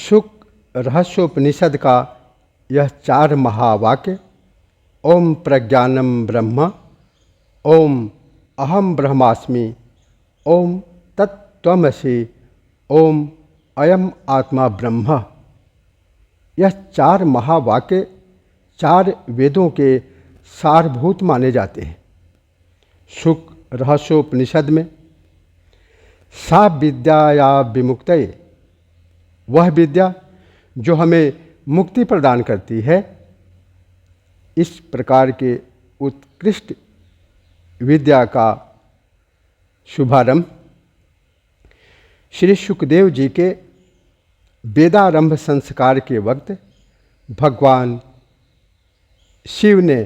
शुक रहस्योपनिषद का यह 4 महावाक्य ओम प्रज्ञानम ब्रह्म, ओम अहम ब्रह्मास्मि, ओम तत्त्वमसि, ओम अयम आत्मा ब्रह्म, यह 4 महावाक्य 4 वेदों के सारभूत माने जाते हैं। शुक रहस्योपनिषद में सा विद्या या विमुक्तये, वह विद्या जो हमें मुक्ति प्रदान करती है, इस प्रकार के उत्कृष्ट विद्या का शुभारंभ श्री सुखदेव जी के वेदारंभ संस्कार के वक्त भगवान शिव ने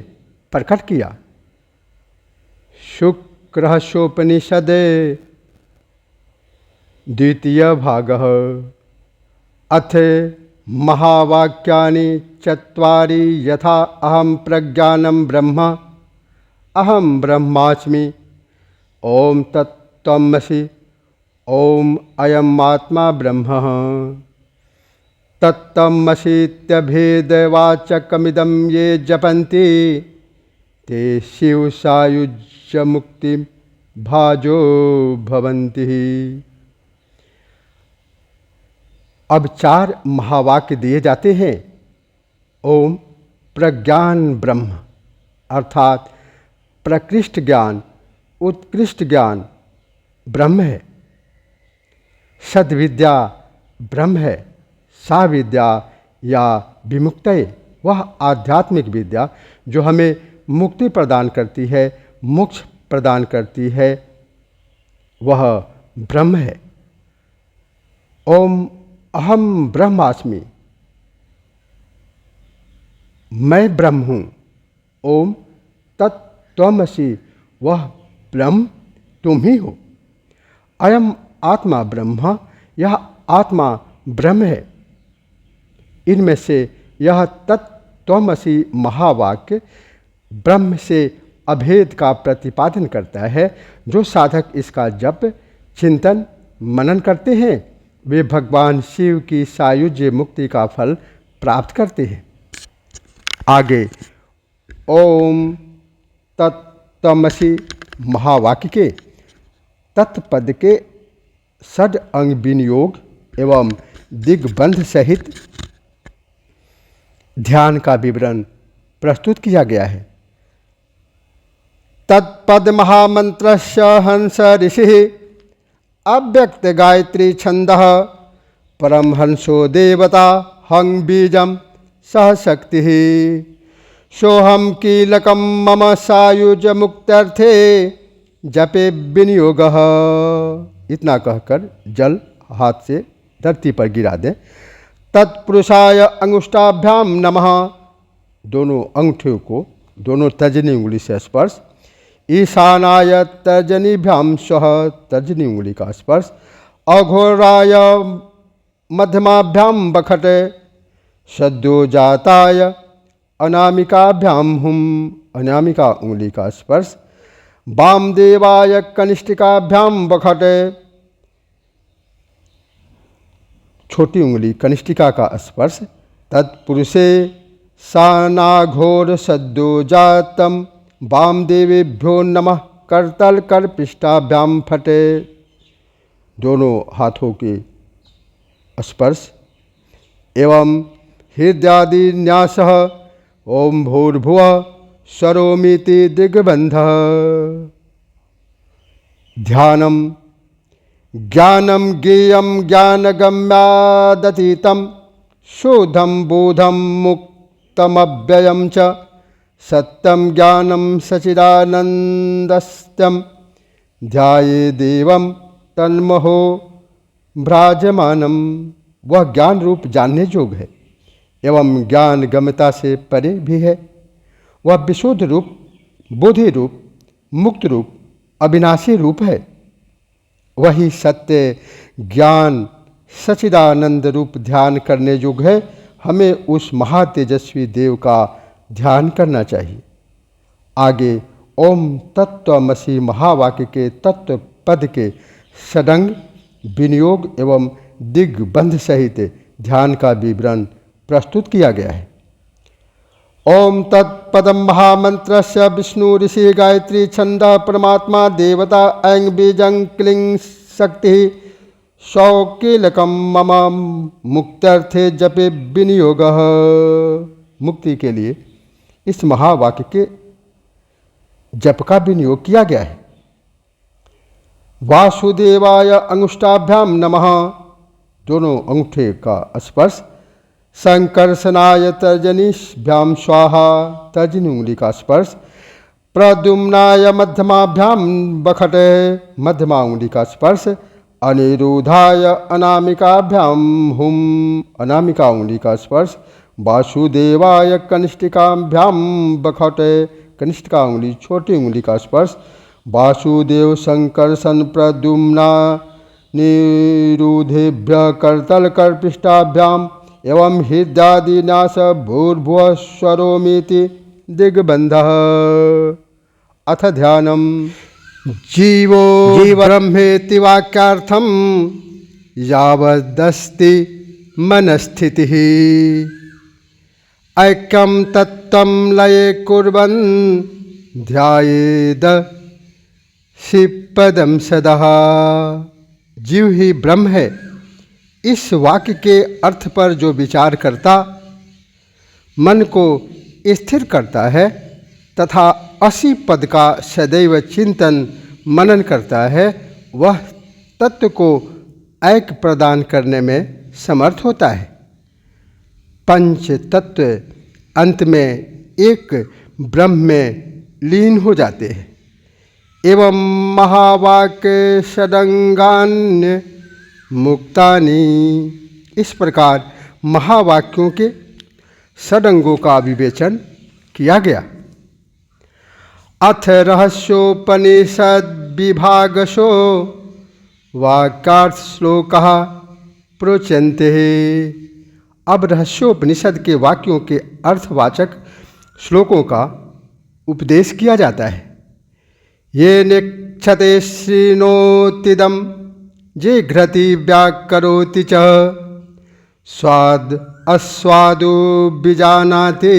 प्रकट किया। शुक रहस्योपनिषद द्वितीय भागः अथ महावाक्यानि चत्वारि यथा अहम प्रज्ञानम ब्रह्म, अहम ब्रह्मास्मि, ओम तत्त्वमसि, ओम अयम आत्मा ब्रह्म। तत्त्वमसीत्यभेदवाचकमिदं ये जपन्ति ते शिव सायुज्य मुक्ति भाजो भवन्ति। अब 4 महावाक्य दिए जाते हैं। ओम प्रज्ञान ब्रह्म अर्थात प्रकृष्ट ज्ञान, उत्कृष्ट ज्ञान ब्रह्म है। सद्विद्या ब्रह्म है। सा विद्या या विमुक्तये, वह आध्यात्मिक विद्या जो हमें मुक्ति प्रदान करती है, मोक्ष प्रदान करती है, वह ब्रह्म है। ओम अहम ब्रह्मास्मि, मैं ब्रह्म हूँ। ओम तत्त्वमसि, वह ब्रह्म तुम ही हो। अयम आत्मा ब्रह्म, यह आत्मा ब्रह्म है। इनमें से यह तत्त्वमसि महावाक्य ब्रह्म से अभेद का प्रतिपादन करता है। जो साधक इसका जप, चिंतन, मनन करते हैं, वे भगवान शिव की सायुज्य मुक्ति का फल प्राप्त करते हैं। आगे ओम तत्त्वमसि महावाक्य के तत्पद के षड अंग विनियोग एवं दिग्बंध सहित ध्यान का विवरण प्रस्तुत किया गया है। तत्पद महामंत्रस्य हंस ऋषि अव्यक्त गायत्री छंदः परमहंसो देवता हंग बीजम सह शक्ति सोहम कीलकम मम सायुज मुक्त्यर्थे जपे विनियोगः। इतना कहकर जल हाथ से धरती पर गिरा दें। तत्पुरुषाय अंगुष्ठाभ्याम नमः, दोनों अंगूठों को दोनों तर्जनी उंगली से स्पर्श। ईशानाय तर्जनीभ्याम स्वः, तर्जनी उंगली का स्पर्श। अघोराय मध्यमाभ्याम बखट, सद्योजाताय अनामिकाभ्याम हुम, अनामिका उंगली का स्पर्श। वामदेवाय कनिष्ठिकाभ्याम बखट, छोटी उंगली कनिष्ठिका का स्पर्श। तत्पुरुषे सानाघोर सद्योजातम वामदेवेभ्यो नमः करतल कर पृष्ठाभ्याम फटे, दोनों हाथों के स्पर्श। एवं हृदयादि न्यासः ओम भूर्भुवः स्वरोमिति दिग्बंधः। ध्यानम ज्ञानम ज्ञेयम ज्ञानगम्यादतीतं शोधम बोधम मुक्तमव्ययं च सत्यम ज्ञानम सचिदानंदस्त्यम ध्याये देवम तन्महो भ्राजमानम। वह ज्ञान रूप जानने योग्य है एवं ज्ञान गम्यता से परे भी है। वह विशुद्ध रूप, बोधि रूप, मुक्त रूप, अविनाशी रूप है। वही सत्य ज्ञान सचिदानंद रूप ध्यान करने योग्य है। हमें उस महातेजस्वी देव का ध्यान करना चाहिए। आगे ओम तत्त्वमसि महावाक्य के तत्व पद के षडंग विनियोग एवं दिग्बंध सहित ध्यान का विवरण प्रस्तुत किया गया है। ओम तत्पदम महामंत्रस्य विष्णु ऋषि गायत्री छंद परमात्मा देवता ऐं बीजं क्लीं शक्ति सौकीलकम मम मुक्त्यर्थे जपे विनियोगः। मुक्ति के लिए इस महावाक्य के जप का विनियोग किया गया है। वासुदेवाय अंगुष्ठाभ्याम नमः, दोनों अंगूठे का स्पर्श। संकर्षणाय तर्जनीभ्याम स्वाहा, तर्जनी उंगली का स्पर्श। प्रद्युम्नाय मध्यमाभ्याम बखटे, मध्यमा उंगली का स्पर्श। अनिरुद्धाय अनामिकाभ्याम हुम, अनामिका उंगली का स्पर्श। वासुदेवाय कनिष्ठिकाभ्याम बखटे, कनिष्ठिका उंगली छोटी उंगली का स्पर्श। वासुदेव संकर्षण प्रद्युम्ना निरुद्धेभ्य करतल कर्पिष्ठाभ्याम एवं हृदयादिनाश भूर्भुवः स्वरोमीति दिग्बन्धः। अथ ध्यानम्। जीवो ब्रह्मेति वाक्यार्थं यावदस्ति मनस्थितिः ऐक्यं तत्त्वं लये कुर्वन् ध्यायेद शिवपदं सदा। जीव ही ब्रह्म है, इस वाक्य के अर्थ पर जो विचार करता, मन को स्थिर करता है तथा असी पद का सदैव चिंतन मनन करता है, वह तत्व को ऐक्य प्रदान करने में समर्थ होता है। पंच तत्व अंत में एक ब्रह्म में लीन हो जाते हैं। एवं महावाक्य षडंगान्य मुक्तानि, इस प्रकार महावाक्यों के षडंगों का विवेचन किया गया। अथ रहस्योपनिषद विभागशो वाक्यार्थ श्लोकः प्रोच्यन्ते। अब रहस्योपनिषद के वाक्यों के अर्थवाचक श्लोकों का उपदेश किया जाता है। ये निक्षते श्रृणोतिदं जे घ्रति व्याकरोति च स्वाद अस्वादो विजानाति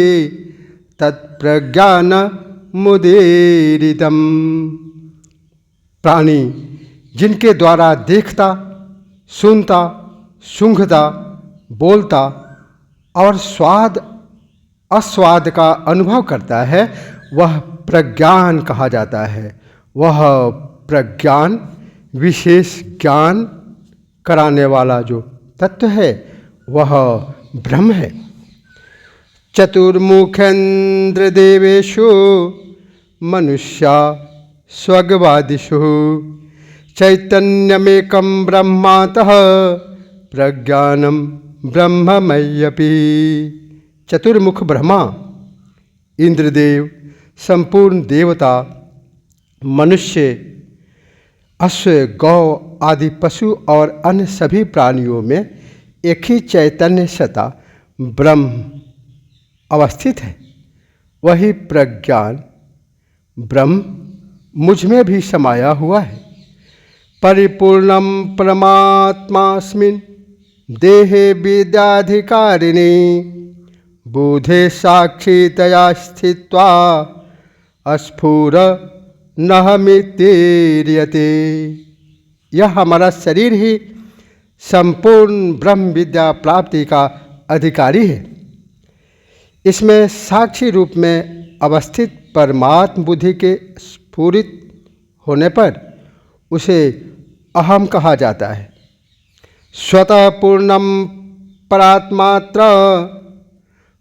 तत्प्रज्ञान मुदीरितम। प्राणी जिनके द्वारा देखता, सुनता, सूंघता, बोलता और स्वाद अस्वाद का अनुभव करता है, वह प्रज्ञान कहा जाता है। वह प्रज्ञान विशेष ज्ञान कराने वाला जो तत्व है वह ब्रह्म है। चतुर्मुखेन्द्र देवेषु मनुष्या स्वगवादिषु चैतन्यमेकं ब्रह्मातः प्रज्ञानम ब्रह्ममय्यपि। चतुर्मुख ब्रह्मा, इंद्रदेव, संपूर्ण देवता, मनुष्य, अश्व, गौ आदि पशु और अन्य सभी प्राणियों में एक ही चैतन्य सत्ता ब्रह्म अवस्थित है। वही प्रज्ञान ब्रह्म मुझ में भी समाया हुआ है। परिपूर्णम परमात्मास्मिन् देहे विद्याधिकारिणी बोधे साक्षितया स्थित्वा अस्फुर नहमितीर्यते। यह हमारा शरीर ही संपूर्ण ब्रह्म विद्या प्राप्ति का अधिकारी है। इसमें साक्षी रूप में अवस्थित परमात्म बुद्धि के स्फुरित होने पर उसे अहम कहा जाता है। स्वतः पूर्णम परात्मात्र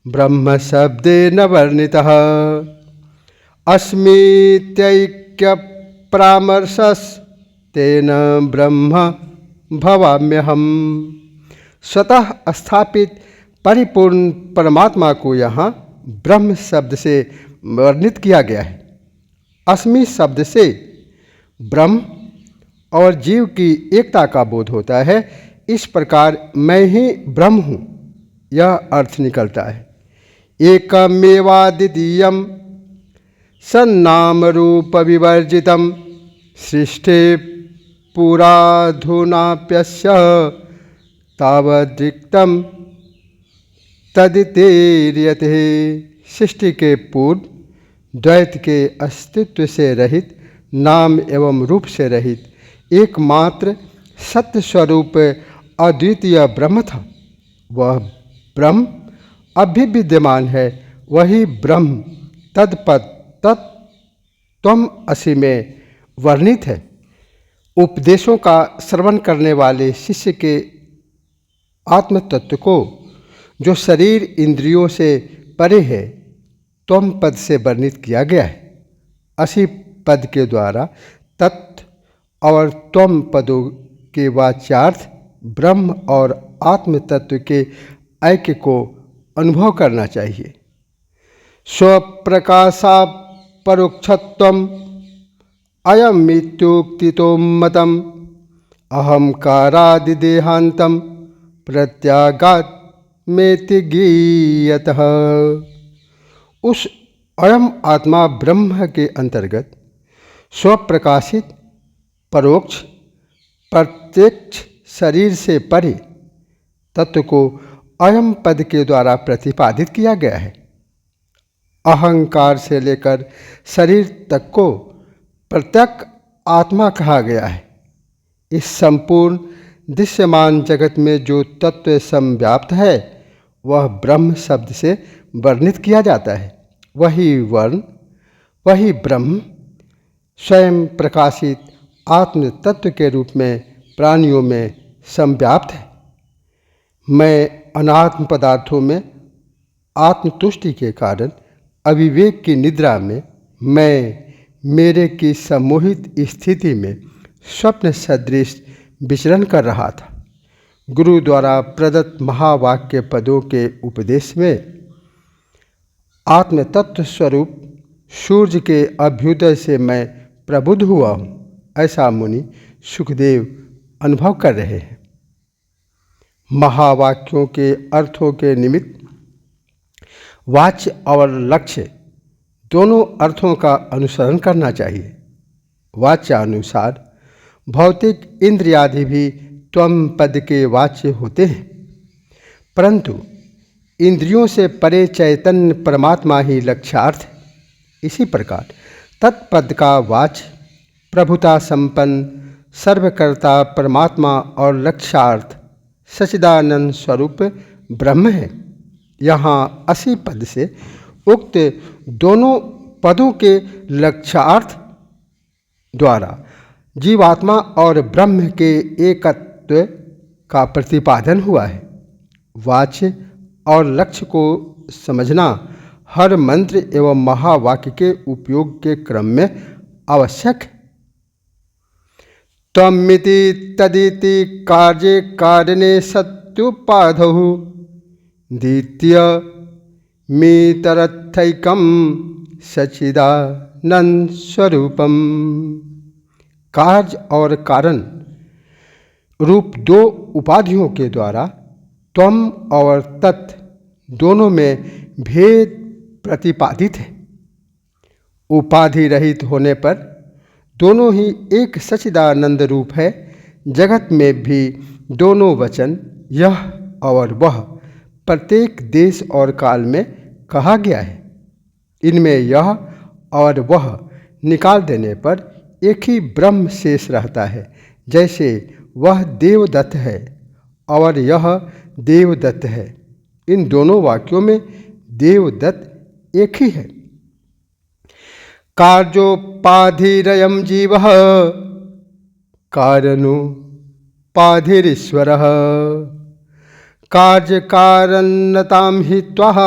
ब्रह्म शब्देन वर्णितः अस्मीत्यैक्य परामर्शस् तेन ब्रह्म भवाम्यहम्। स्वतः स्थापित परिपूर्ण परमात्मा को यहाँ ब्रह्म शब्द से वर्णित किया गया है। अस्मि शब्द से ब्रह्म और जीव की एकता का बोध होता है। इस प्रकार मैं ही ब्रह्म हूँ, यह अर्थ निकलता है। एकमेवाद्वितीयं सन्नाम रूप विवर्जितं सृष्टि पुराधुनाप्यस्य तावदृक्तम तदितेर्यते। सृष्टि के पूर्व द्वैत के अस्तित्व से रहित, नाम एवं रूप से रहित एकमात्र सत्य स्वरूप अद्वितीय ब्रह्म था। वह ब्रह्म अभी विद्यमान है। वही ब्रह्म तत्पद तत्त्वम् असि में वर्णित है। उपदेशों का श्रवण करने वाले शिष्य के आत्म तत्व को, जो शरीर इंद्रियों से परे है, त्वम पद से वर्णित किया गया है। असि पद के द्वारा तत्व और त्वम पदों के वाच्यार्थ ब्रह्म और आत्म तत्व के ऐक्य को अनुभव करना चाहिए। स्वप्रकाशा परोक्षत्वम अयमित्युक्तितो मतम अहंकारादिदेहांतम प्रत्यागात मेति गीयतः। उस अयम आत्मा ब्रह्म के अंतर्गत स्वप्रकाशित परोक्ष प्रत्यक्ष शरीर से परे तत्व को अयम पद के द्वारा प्रतिपादित किया गया है। अहंकार से लेकर शरीर तक को प्रत्यक आत्मा कहा गया है। इस संपूर्ण दृश्यमान जगत में जो तत्व समव्याप्त है वह ब्रह्म शब्द से वर्णित किया जाता है। वही वर्ण, वही ब्रह्म स्वयं प्रकाशित आत्म तत्व के रूप में प्राणियों में समव्याप्त है। मैं अनात्म पदार्थों में आत्मतुष्टि के कारण अविवेक की निद्रा में, मैं मेरे की सम्मोहित स्थिति में स्वप्न सदृश विचरण कर रहा था। गुरु द्वारा प्रदत्त महावाक्य पदों के उपदेश में आत्म तत्व स्वरूप सूर्य के अभ्युदय से मैं प्रबुद्ध हुआ हूँ, ऐसा मुनि सुखदेव अनुभव कर रहे हैं। महावाक्यों के अर्थों के निमित्त वाच्य और लक्ष्य दोनों अर्थों का अनुसरण करना चाहिए। वाच्यानुसार भौतिक इंद्रियादि भी त्वम पद के वाच्य होते हैं, परंतु इंद्रियों से परे चैतन्य परमात्मा ही लक्ष्यार्थ है। इसी प्रकार तत्पद का वाच्य प्रभुता संपन्न सर्वकर्ता परमात्मा और लक्ष्यार्थ सच्चिदानंद स्वरूप ब्रह्म है। यहाँ असि पद से उक्त दोनों पदों के लक्ष्यार्थ द्वारा जीवात्मा और ब्रह्म के एकत्व का प्रतिपादन हुआ है। वाच्य और लक्ष्य को समझना हर मंत्र एवं महावाक्य के उपयोग के क्रम में आवश्यक है। त्वमिति तदिति कार्ये कारणे सत्युपाधौ द्वितीय मितरथैकम सच्चिदानंद स्वरूपम। कार्य और कारण रूप दो उपाधियों के द्वारा त्वम और तत् दोनों में भेद प्रतिपादित है। उपाधि रहित होने पर दोनों ही एक सच्चिदानंद रूप है। जगत में भी दोनों वचन यह और वह प्रत्येक देश और काल में कहा गया है। इनमें यह और वह निकाल देने पर एक ही ब्रह्म शेष रहता है। जैसे वह देवदत्त है और यह देवदत्त है। इन दोनों वाक्यों में देवदत्त एक ही है। कार्योपाधिरयं जीवः कारणोपाधिरीश्वरः कार्यकारणतां हि त्वः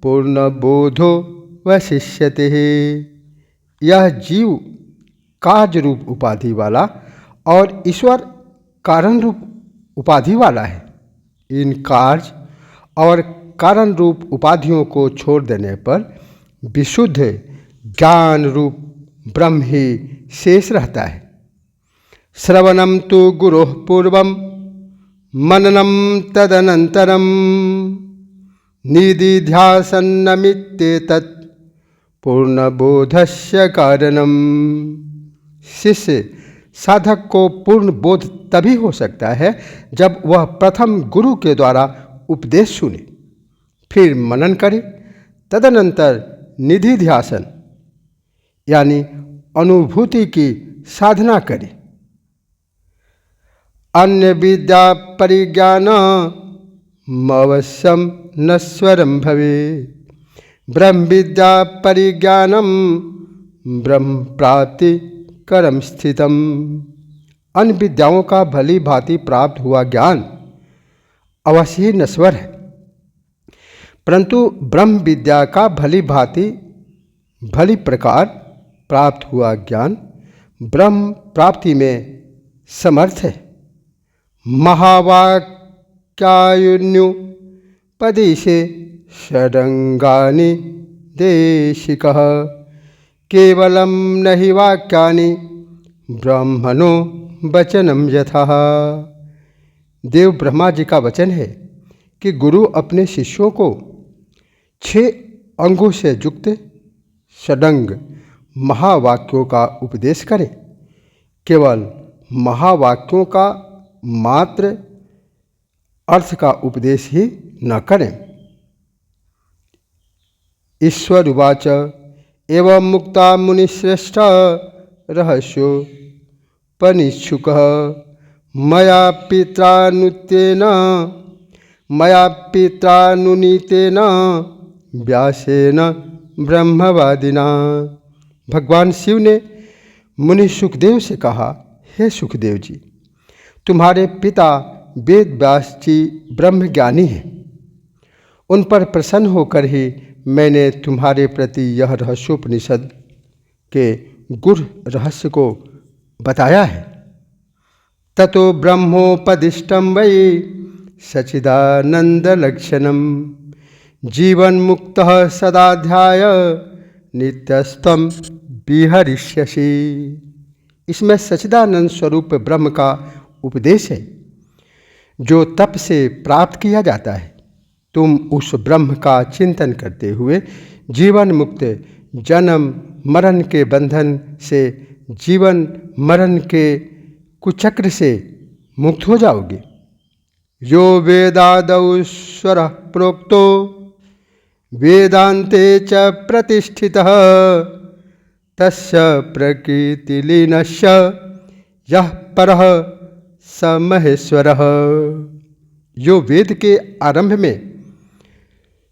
पूर्णबोधो वशिष्यते। यह जीव कार्य रूप उपाधि वाला और ईश्वर कारण रूप उपाधि वाला है। इन कार्य और कारण रूप उपाधियों को छोड़ देने पर विशुद्ध ज्ञान रूप ब्रह्म ही शेष रहता है। श्रवणम तो गुरोः पूर्वम मननम तदनंतरम निदिध्यासन्नमित्येतत् पूर्णबोधस्य कारणम। शिष्य साधक को पूर्ण बोध तभी हो सकता है जब वह प्रथम गुरु के द्वारा उपदेश सुने, फिर मनन करे, तदनंतर निधि ध्यासन यानी अनुभूति की साधना करे। अन्य विद्या परिज्ञान अवश्यम नश्वरम भवे, ब्रह्म विद्या परिज्ञानम ब्रह्म प्राप्ति करम स्थितम। अन्य विद्याओं का भली भांति प्राप्त हुआ ज्ञान अवश्य ही नश्वर है, परंतु ब्रह्म विद्या का भली प्रकार प्राप्त हुआ ज्ञान ब्रह्म प्राप्ति में समर्थ है। महावाक्यायुन्यु पदिशे षडंगानि देशिकः, केवलम नहि वाक्यानि ब्रह्मणो वचनम यथा। देव ब्रह्मा जी का वचन है कि गुरु अपने शिष्यों को 6 अंगों से युक्त षडंग महावाक्यों का उपदेश करें। केवल महावाक्यों का मात्र अर्थ का उपदेश ही न करें। ईश्वर उवाच एवं मुक्ता मुनिश्रेष्ठ रहस्योपनिच्छुकः, मया पित्रानुनीतेन व्यासेन ब्रह्मवादिना। भगवान शिव ने मुनि सुखदेव से कहा, हे सुखदेव जी, तुम्हारे पिता वेद व्यास जी ब्रह्मज्ञानी हैं। उन पर प्रसन्न होकर ही मैंने तुम्हारे प्रति यह रहस्योपनिषद के गुढ़ रहस्य को बताया है। ततो ब्रह्मोपदिष्टं वै सच्चिदानंदलक्षणं, जीवन मुक्तः सदाध्याय नित्यस्त्वं विहरिष्यसि। इसमें सच्चिदानंद स्वरूप ब्रह्म का उपदेश है जो तप से प्राप्त किया जाता है। तुम उस ब्रह्म का चिंतन करते हुए जीवन मुक्त, जन्म मरण के बंधन से, जीवन मरण के कुचक्र से मुक्त हो जाओगे। यो वेदादौ स्वरः प्रोक्तो वेदांते च प्रतिष्ठितः, तस्य प्रकृतिलीनस्य यः परः स महेश्वरः। जो वेद के आरंभ में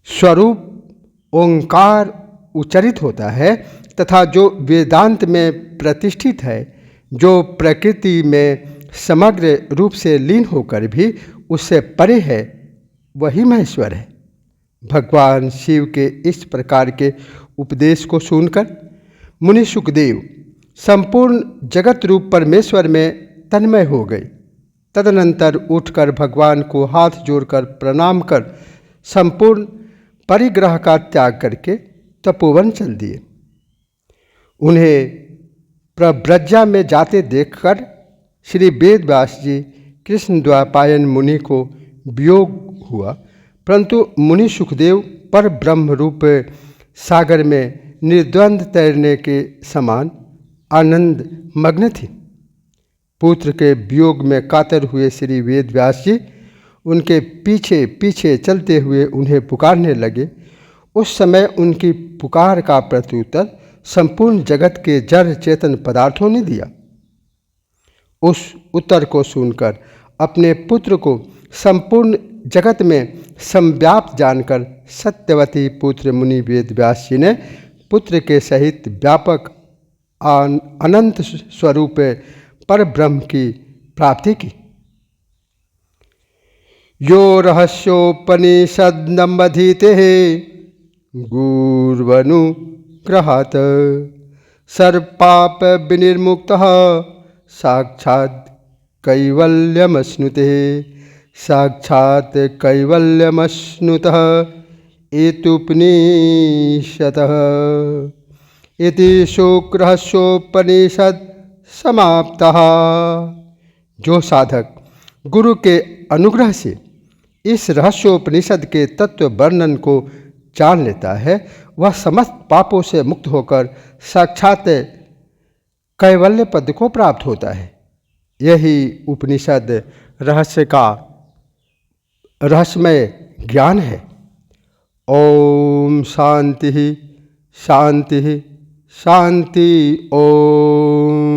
स्वरूप ओंकार उच्चारित होता है तथा जो वेदांत में प्रतिष्ठित है, जो प्रकृति में समग्र रूप से लीन होकर भी उससे परे है, वही महेश्वर है। भगवान शिव के इस प्रकार के उपदेश को सुनकर मुनि सुखदेव संपूर्ण जगत रूप परमेश्वर में तन्मय हो गए। तदनंतर उठकर भगवान को हाथ जोड़कर प्रणाम कर संपूर्ण परिग्रह का त्याग करके तपोवन चल दिए। उन्हें प्रव्रज्या में जाते देखकर श्री वेद व्यास जी कृष्ण द्वैपायन मुनि को वियोग हुआ, परंतु मुनि सुखदेव पर ब्रह्म रूप सागर में निर्द्वंद तैरने के समान आनंद मग्न थी। पुत्र के वियोग में कातर हुए श्री वेद व्यास जी उनके पीछे पीछे चलते हुए उन्हें पुकारने लगे। उस समय उनकी पुकार का प्रत्युत्तर संपूर्ण जगत के जड़ चेतन पदार्थों ने दिया। उस उत्तर को सुनकर अपने पुत्र को संपूर्ण जगत में संव्याप्त जानकर सत्यवती पुत्र मुनि वेद व्यास जी ने पुत्र के सहित व्यापक अनंत स्वरूप पर ब्रह्म की प्राप्ति की। यो रहस्योपनिषदमधीते गुर्वनुग्रहात्, सर्वपाप विनिर्मुक्तः साक्षात् कैवल्यमश्नुते, साक्षात् कैवल्यमश्नुतः एतुपनिषदः। इति शोकरहस्योपनिषद समाप्तः। जो साधक गुरु के अनुग्रह से इस रहस्योपनिषद के तत्व वर्णन को जान लेता है, वह समस्त पापों से मुक्त होकर साक्षात कैवल्य पद को प्राप्त होता है। यही उपनिषद रहस्य का रहस्यमय ज्ञान है। ओम शांति शांति शांति। ओम।